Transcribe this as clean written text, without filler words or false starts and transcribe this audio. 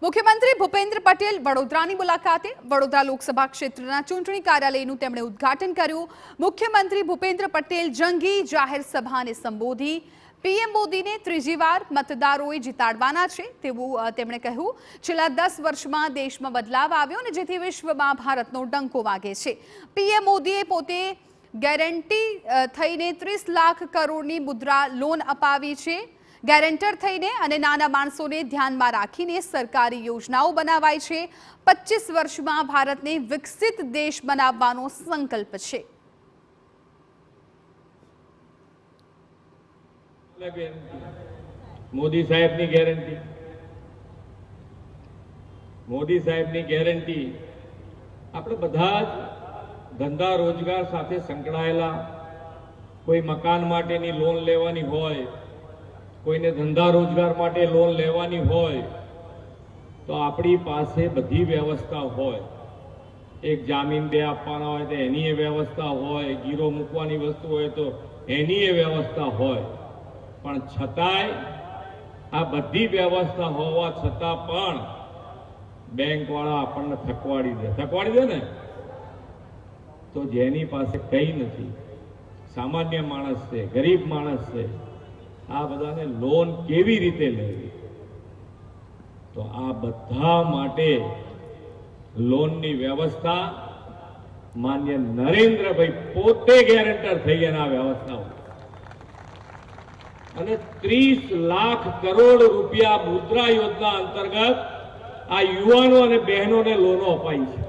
મુખ્યમંત્રી ભૂપેન્દ્ર પટેલ વડોદરાની મુલાકાતે વડોદરા લોકસભા ક્ષેત્રના ચૂંટણી કાર્યાલયનું તેમણે ઉદ્ઘાટન કર્યું। મુખ્યમંત્રી ભૂપેન્દ્ર પટેલ જંગી જાહેર સભાને સંબોધી। પીએમ મોદીને ત્રીજી વાર મતદારોએ જીતાડવાના છે તેવું તેમણે કહ્યું। છેલ્લા 10 વર્ષમાં દેશમાં બદલાવ આવ્યો અને જેથી વિશ્વમાં ભારતનો ડંકો વાગે છે। પીએમ મોદીએ પોતે ગેરંટી થઈને 30 લાખ કરોડની મુદ્રા લોન અપાવી છે। ગેરેન્ટર થઈને અને નાના માણસોને ધ્યાનમાં રાખીને સરકારી યોજનાઓ બનાવાઈ છે। 25 વર્ષમાં ભારતને વિકસિત દેશ બનાવવાનો સંકલ્પ છે। મોદી સાહેબની ગેરંટી આપણે બધા જ ધંધા રોજગાર સાથે સંકળાયેલા, કોઈ મકાન માટેની લોન લેવાની હોય, કોઈને ધંધા રોજગાર માટે લોન લેવાની હોય તો આપણી પાસે બધી વ્યવસ્થા હોય। એક જામીન દે આપવાના હોય તો એની વ્યવસ્થા હોય, ગીરો મૂકવાની વસ્તુ હોય તો એની વ્યવસ્થા હોય, પણ છતાંય આ બધી વ્યવસ્થા હોવા છતાં પણ બેંકવાળા આપણને થકવાડી દે ને, તો જેની પાસે કંઈ નથી, સામાન્ય માણસ છે, ગરીબ માણસ છે, આ બધાને લોન કેવી રીતે લેવી? તો આ બધા માટે લોનની વ્યવસ્થા માન્ય નરેન્દ્રભાઈ પોતે ગેરંટર થઈ ગયા આ વ્યવસ્થાઓ, અને 30 લાખ કરોડ રૂપિયા મુદ્રા યોજના અંતર્ગત આ યુવાનો અને બહેનોને લોનો અપાઈ છે।